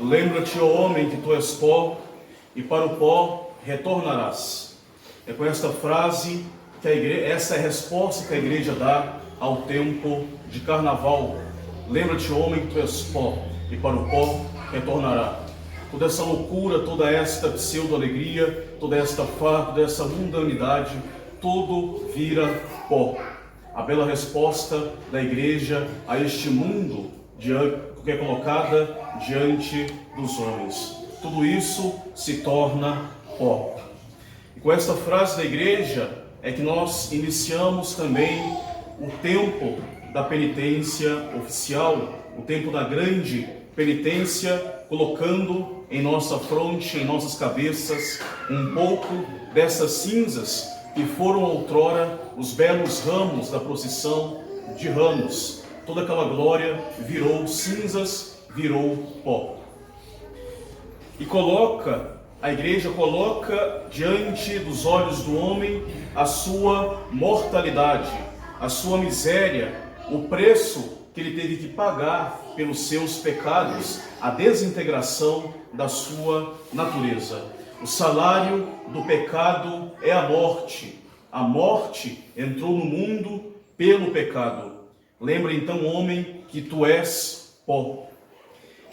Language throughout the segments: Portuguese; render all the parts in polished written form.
Lembra-te, ó homem, que tu és pó, e para o pó retornarás. É com esta frase que essa é a resposta que a igreja dá ao tempo de carnaval. Lembra-te, homem, que tu és pó, e para o pó retornará. Toda essa loucura, toda esta pseudo-alegria, toda esta farra, toda essa mundanidade, tudo vira pó. A bela resposta da igreja a este mundo que é colocada diante dos homens. Tudo isso se torna pó. E com esta frase da igreja é que nós iniciamos também o tempo da penitência oficial, o tempo da grande penitência, colocando em nossa fronte, em nossas cabeças, um pouco dessas cinzas que foram outrora os belos ramos da procissão de ramos. Toda aquela glória virou cinzas, virou pó. E a igreja coloca diante dos olhos do homem a sua mortalidade, a sua miséria, o preço que ele teve que pagar pelos seus pecados, a desintegração da sua natureza. O salário do pecado é a morte. A morte entrou no mundo pelo pecado. Lembra então, homem, que tu és pó.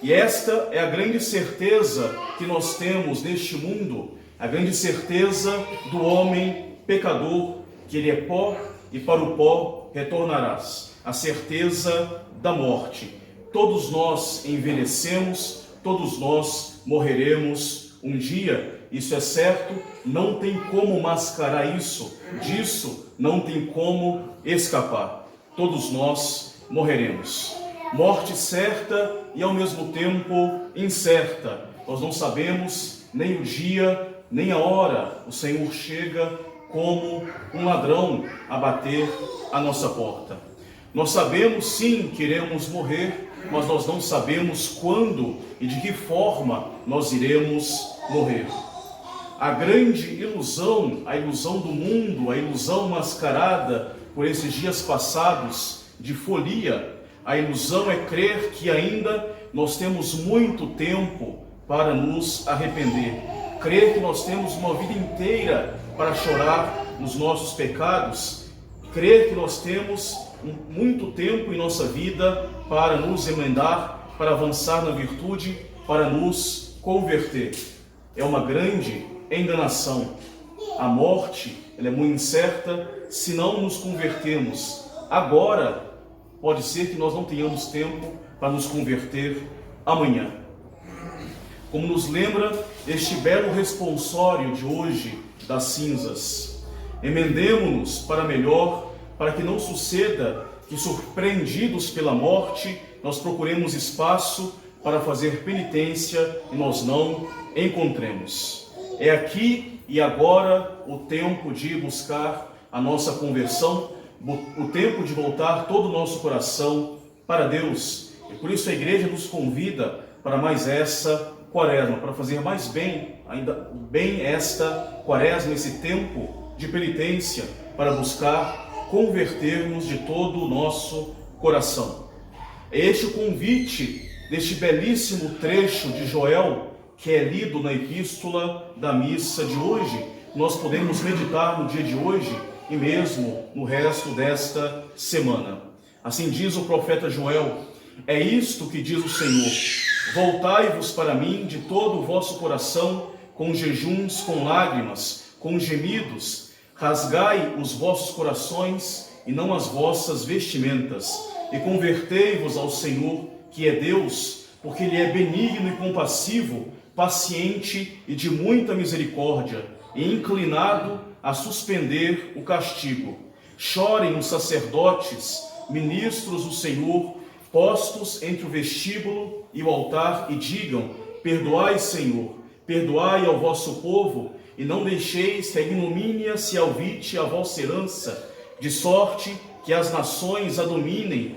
E esta é a grande certeza que nós temos neste mundo, a grande certeza do homem pecador, que ele é pó e para o pó retornarás. A certeza da morte. Todos nós envelhecemos, todos nós morreremos um dia. Isso é certo, não tem como mascarar isso, disso não tem como escapar. Todos nós morreremos. Morte certa e ao mesmo tempo incerta. Nós não sabemos nem o dia, nem a hora. O Senhor chega como um ladrão a bater à nossa porta. Nós sabemos sim que iremos morrer, mas nós não sabemos quando e de que forma nós iremos morrer. A grande ilusão, a ilusão do mundo, a ilusão mascarada por esses dias passados de folia, a ilusão é crer que ainda nós temos muito tempo para nos arrepender. Crer que nós temos uma vida inteira para chorar nos nossos pecados. Crer que nós temos muito tempo em nossa vida para nos emendar, para avançar na virtude, para nos converter. É uma grande enganação. A morte, ela é muito incerta. Se não nos convertermos agora, pode ser que nós não tenhamos tempo para nos converter amanhã. Como nos lembra este belo responsório de hoje das cinzas. Emendemo-nos para melhor, para que não suceda que, surpreendidos pela morte, nós procuremos espaço para fazer penitência e nós não encontremos. É aqui e agora o tempo de buscar a nossa conversão, o tempo de voltar todo o nosso coração para Deus. E por isso a igreja nos convida para mais essa quaresma, para fazer mais bem, ainda bem esta quaresma, esse tempo de penitência, para buscar converter-nos de todo o nosso coração. É este o convite deste belíssimo trecho de Joel, que é lido na epístola da missa de hoje. Nós podemos meditar no dia de hoje e mesmo no resto desta semana. Assim diz o profeta Joel: é isto que diz o Senhor: voltai-vos para mim de todo o vosso coração, com jejuns, com lágrimas, com gemidos, rasgai os vossos corações e não as vossas vestimentas, e convertei-vos ao Senhor, que é Deus, porque Ele é benigno e compassivo, paciente e de muita misericórdia, e inclinado a suspender o castigo. Chorem os sacerdotes, ministros do Senhor, postos entre o vestíbulo e o altar, e digam: perdoai, Senhor, perdoai ao vosso povo, e não deixeis que a ignomínia se alvite a vossa herança, de sorte que as nações a dominem,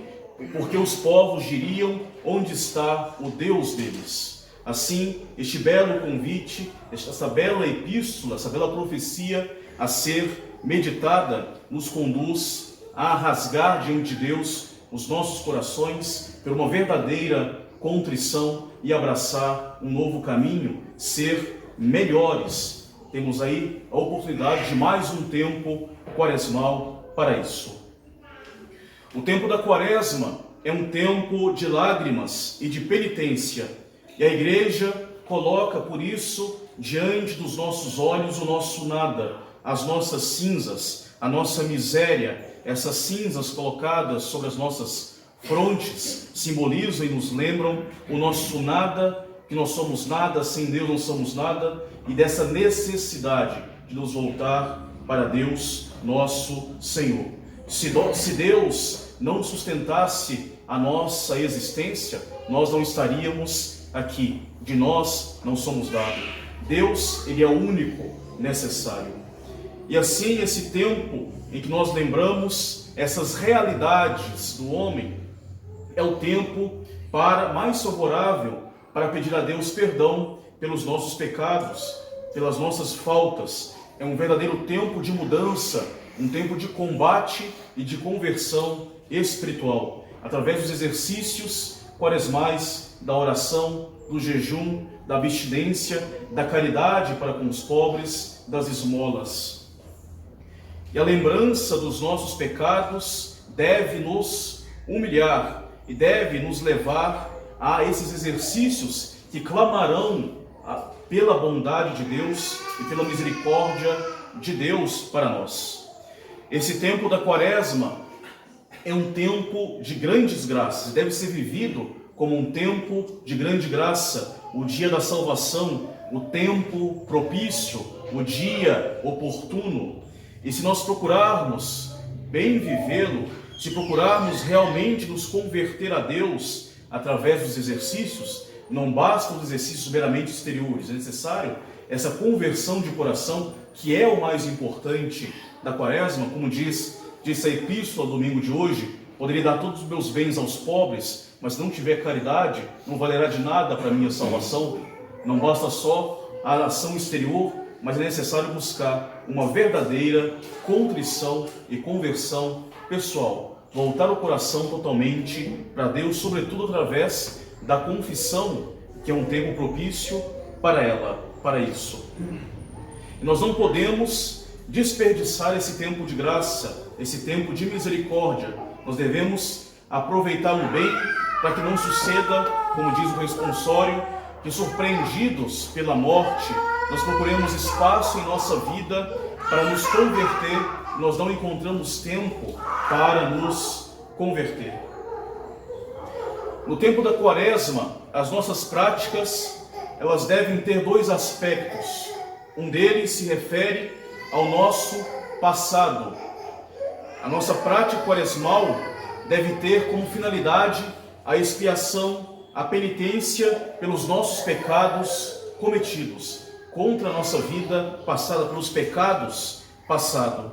porque os povos diriam: onde está o Deus deles? Assim, este belo convite, essa bela epístola, essa bela profecia a ser meditada, nos conduz a rasgar diante de Deus os nossos corações por uma verdadeira contrição e abraçar um novo caminho, ser melhores. Temos aí a oportunidade de mais um tempo quaresmal para isso. O tempo da Quaresma é um tempo de lágrimas e de penitência, e a Igreja coloca, por isso, diante dos nossos olhos o nosso nada, as nossas cinzas, a nossa miséria. Essas cinzas colocadas sobre as nossas frontes simbolizam e nos lembram o nosso nada, que nós somos nada, sem Deus não somos nada, e dessa necessidade de nos voltar para Deus, nosso Senhor. Se Deus não sustentasse a nossa existência, nós não estaríamos aqui. De nós não somos dados. Deus, Ele é o único necessário. E assim, esse tempo em que nós lembramos essas realidades do homem, é o tempo mais favorável para pedir a Deus perdão pelos nossos pecados, pelas nossas faltas. É um verdadeiro tempo de mudança, um tempo de combate e de conversão espiritual, através dos exercícios quaresmais, da oração, do jejum, da abstinência, da caridade para com os pobres, das esmolas. E a lembrança dos nossos pecados deve nos humilhar e deve nos levar a esses exercícios que clamarão pela bondade de Deus e pela misericórdia de Deus para nós. Esse tempo da Quaresma é um tempo de grandes graças, deve ser vivido como um tempo de grande graça, o dia da salvação, o tempo propício, o dia oportuno. E se nós procurarmos bem vivê-lo, se procurarmos realmente nos converter a Deus através dos exercícios, não bastam os exercícios meramente exteriores, é necessário essa conversão de coração, que é o mais importante da Quaresma. Como diz a epístola do domingo de hoje: poderia dar todos os meus bens aos pobres, mas se não tiver caridade, não valerá de nada para a minha salvação. Não basta só a ação exterior, mas é necessário buscar uma verdadeira contrição e conversão pessoal. Voltar o coração totalmente para Deus, sobretudo através da confissão, que é um tempo propício para isso. E nós não podemos desperdiçar esse tempo de graça, esse tempo de misericórdia. Nós devemos aproveitá-lo bem, para que não suceda, como diz o responsório, que surpreendidos pela morte, nós procuremos espaço em nossa vida para nos converter, nós não encontramos tempo para nos converter. No tempo da Quaresma, as nossas práticas, elas devem ter dois aspectos. Um deles se refere ao nosso passado. A nossa prática quaresmal deve ter como finalidade a expiação, a penitência pelos nossos pecados cometidos, contra a nossa vida passada, pelos pecados passados.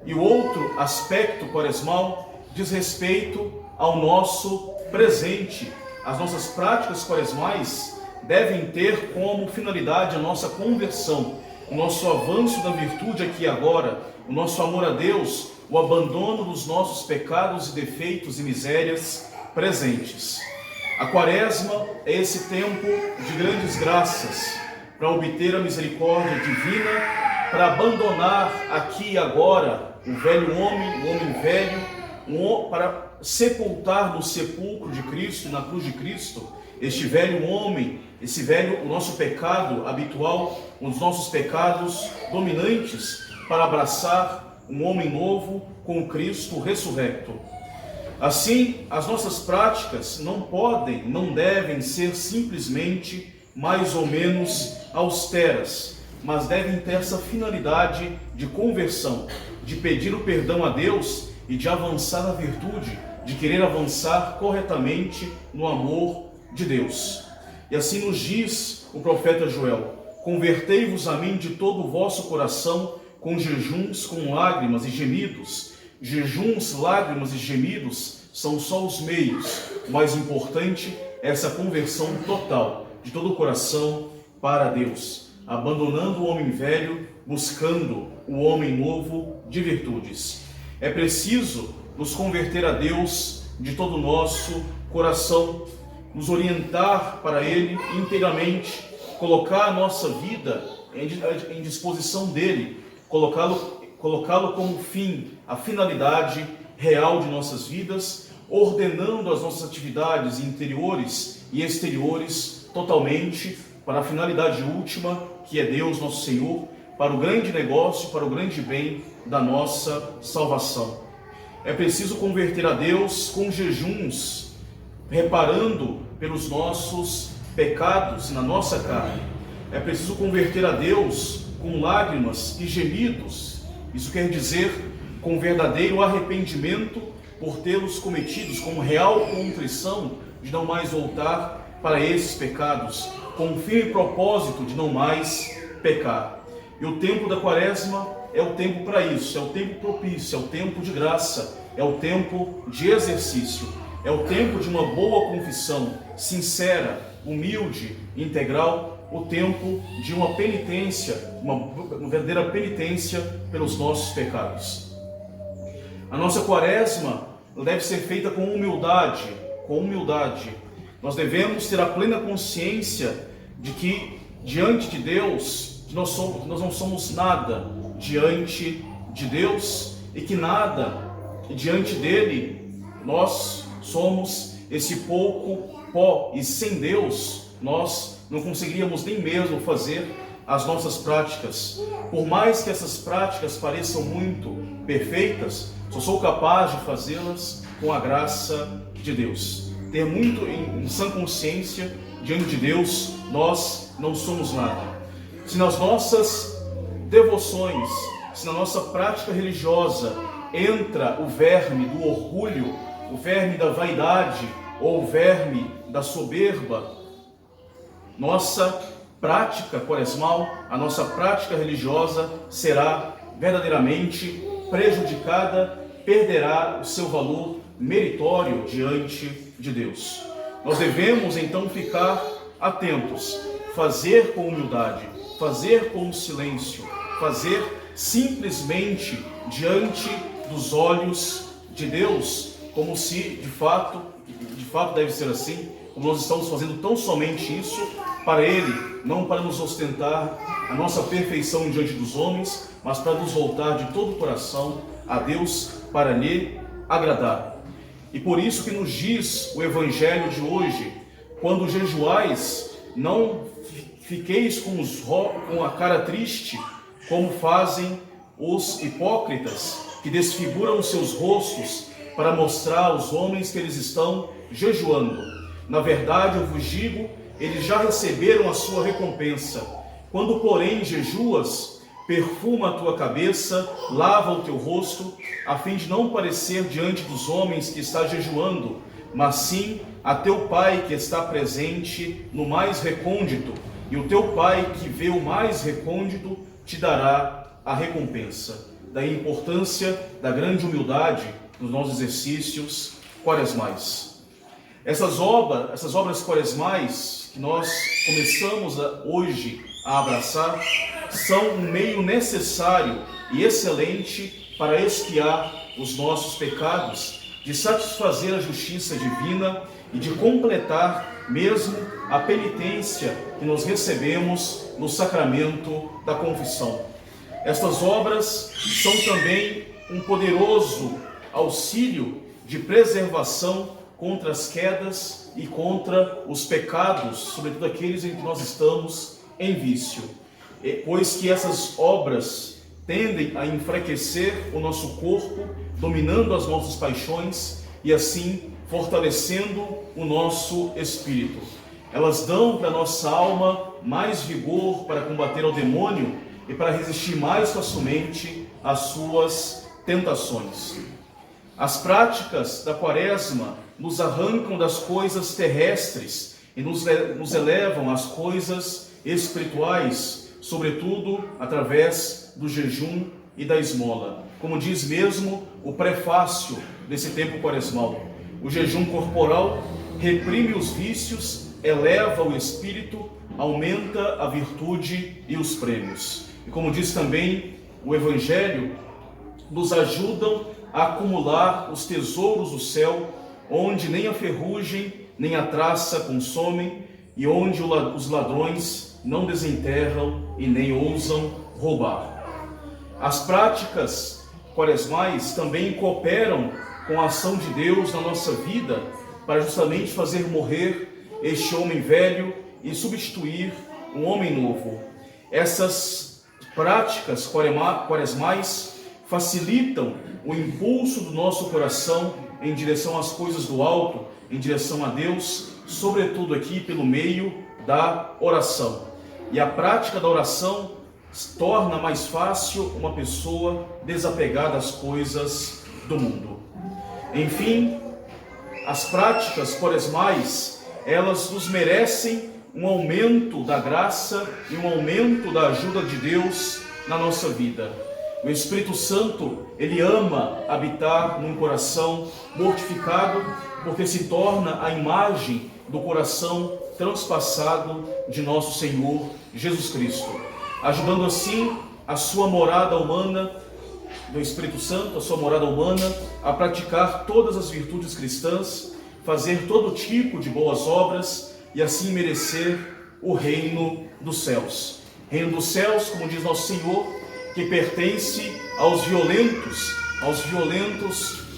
E o outro aspecto quaresmal diz respeito ao nosso presente. As nossas práticas quaresmais devem ter como finalidade a nossa conversão, o nosso avanço da virtude aqui e agora, o nosso amor a Deus, o abandono dos nossos pecados e defeitos e misérias presentes. A Quaresma é esse tempo de grandes graças, para obter a misericórdia divina, para abandonar aqui e agora o velho homem, o homem velho, para sepultar no sepulcro de Cristo, na cruz de Cristo, este velho homem, o nosso pecado habitual, os nossos pecados dominantes, para abraçar um homem novo com Cristo ressurrecto. Assim, as nossas práticas não devem ser simplesmente mais ou menos austeras, mas devem ter essa finalidade de conversão, de pedir o perdão a Deus e de avançar na virtude, de querer avançar corretamente no amor de Deus. E assim nos diz o profeta Joel: convertei-vos a mim de todo o vosso coração, com jejuns, com lágrimas e gemidos. Jejuns, lágrimas e gemidos são só os meios. O mais importante é essa conversão total, de todo o coração para Deus, abandonando o homem velho, buscando o homem novo de virtudes. É preciso nos converter a Deus de todo o nosso coração, nos orientar para Ele inteiramente, colocar a nossa vida em disposição dEle, colocá-lo como fim, a finalidade real de nossas vidas, ordenando as nossas atividades interiores e exteriores totalmente para a finalidade última, que é Deus, nosso Senhor, para o grande negócio, para o grande bem da nossa salvação. É preciso converter a Deus com jejuns, reparando pelos nossos pecados na nossa carne. É preciso converter a Deus com lágrimas e gemidos. Isso quer dizer com verdadeiro arrependimento por tê-los cometidos, com real contrição de não mais voltar para esses pecados, com o firme propósito de não mais pecar. E o tempo da Quaresma é o tempo para isso, é o tempo propício, é o tempo de graça, é o tempo de exercício, é o tempo de uma boa confissão, sincera, humilde, integral, o tempo de uma penitência, uma verdadeira penitência pelos nossos pecados. A nossa Quaresma deve ser feita com humildade, Nós devemos ter a plena consciência de que diante de Deus, nós não somos nada diante de Deus e que nada diante dele nós somos esse pouco pó, e sem Deus nós não conseguiríamos nem mesmo fazer as nossas práticas. Por mais que essas práticas pareçam muito perfeitas, só sou capaz de fazê-las com a graça de Deus. Ter muito em sã consciência diante de Deus, nós não somos nada. Se nas nossas devoções, se na nossa prática religiosa entra o verme do orgulho, o verme da vaidade ou o verme da soberba, nossa prática quaresmal, a nossa prática religiosa será verdadeiramente prejudicada, perderá o seu valor meritório diante de Deus. Nós devemos então ficar atentos, fazer com humildade, fazer com silêncio, fazer simplesmente diante dos olhos de Deus, como se de fato deve ser assim, como nós estamos fazendo tão somente isso para Ele, não para nos ostentar a nossa perfeição diante dos homens, mas para nos voltar de todo o coração a Deus para lhe agradar. E por isso que nos diz o Evangelho de hoje: quando jejuais, não fiqueis com a cara triste, como fazem os hipócritas, que desfiguram os seus rostos para mostrar aos homens que eles estão jejuando. Na verdade, eu vos digo, eles já receberam a sua recompensa. Quando, porém, jejuas, perfuma a tua cabeça, lava o teu rosto, a fim de não parecer diante dos homens que está jejuando, mas sim a teu Pai que está presente no mais recôndito, e o teu Pai que vê o mais recôndito te dará a recompensa. Daí a importância da grande humildade nos nossos exercícios quaresmais. Essas obras quaresmais que nós começamos hoje a abraçar são um meio necessário e excelente para expiar os nossos pecados, de satisfazer a justiça divina e de completar mesmo a penitência que nós recebemos no sacramento da confissão. Estas obras são também um poderoso auxílio de preservação contra as quedas e contra os pecados, sobretudo aqueles em que nós estamos em vício, pois que essas obras tendem a enfraquecer o nosso corpo, dominando as nossas paixões e assim fortalecendo o nosso espírito. Elas dão para a nossa alma mais vigor para combater ao demônio e para resistir mais facilmente às suas tentações. As práticas da Quaresma nos arrancam das coisas terrestres e nos elevam às coisas espirituais, sobretudo através do jejum e da esmola. Como diz mesmo o prefácio desse tempo quaresmal, o jejum corporal reprime os vícios, eleva o espírito, aumenta a virtude e os prêmios. E como diz também o Evangelho, nos ajudam a acumular os tesouros do céu, onde nem a ferrugem nem a traça consomem, e onde os ladrões não desenterram e nem ousam roubar. As práticas quaresmais também cooperam com a ação de Deus na nossa vida para justamente fazer morrer este homem velho e substituir um homem novo. Essas práticas quaresmais facilitam o impulso do nosso coração em direção às coisas do alto, em direção a Deus, sobretudo aqui pelo meio da oração. E a prática da oração torna mais fácil uma pessoa desapegada às coisas do mundo. Enfim, as práticas quaresmais, elas nos merecem um aumento da graça e um aumento da ajuda de Deus na nossa vida. O Espírito Santo, ele ama habitar num coração mortificado, porque se torna a imagem do coração transpassado de nosso Senhor Jesus Cristo, ajudando assim a sua morada humana, do Espírito Santo, a sua morada humana, a praticar todas as virtudes cristãs, fazer todo tipo de boas obras e assim merecer o reino dos céus. Reino dos céus, como diz nosso Senhor, que pertence aos violentos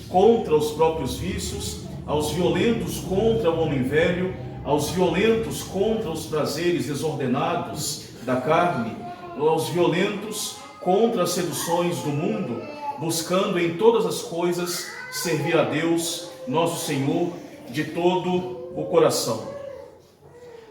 contra os próprios vícios, aos violentos contra o homem velho, aos violentos contra os prazeres desordenados da carne, aos violentos contra as seduções do mundo, buscando em todas as coisas servir a Deus, nosso Senhor, de todo o coração.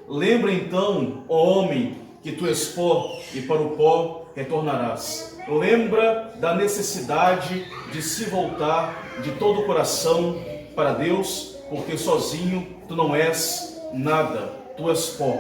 Lembra então, ó homem, que tu és pó e para o pó retornarás. Lembra da necessidade de se voltar de todo o coração para Deus, porque sozinho tu não és nada, tu és pó.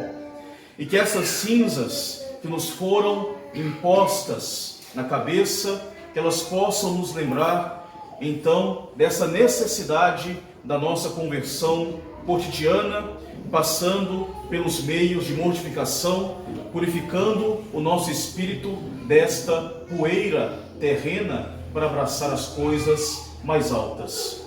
E que essas cinzas que nos foram impostas na cabeça, que elas possam nos lembrar, então, dessa necessidade da nossa conversão cotidiana, passando pelos meios de mortificação, purificando o nosso espírito desta poeira terrena para abraçar as coisas mais altas.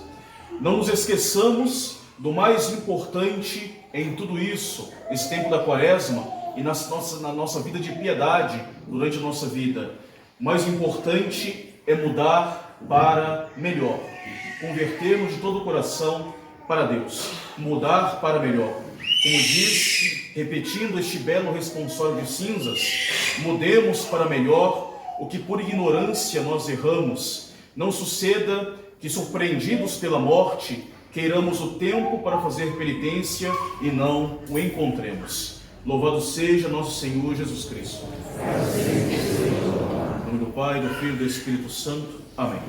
Não nos esqueçamos do mais importante em tudo isso, nesse tempo da Quaresma e na nossa vida de piedade durante a nossa vida. O mais importante é mudar para melhor, convertermos de todo o coração para Deus, mudar para melhor. Como diz, repetindo este belo responsório de cinzas, mudemos para melhor o que por ignorância nós erramos. Não suceda que, surpreendidos pela morte, queiramos o tempo para fazer penitência e não o encontremos. Louvado seja nosso Senhor Jesus Cristo. Em nome do Pai, do Filho e do Espírito Santo. Amém.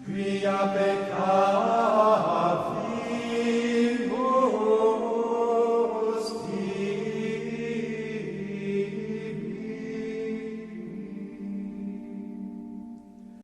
Quia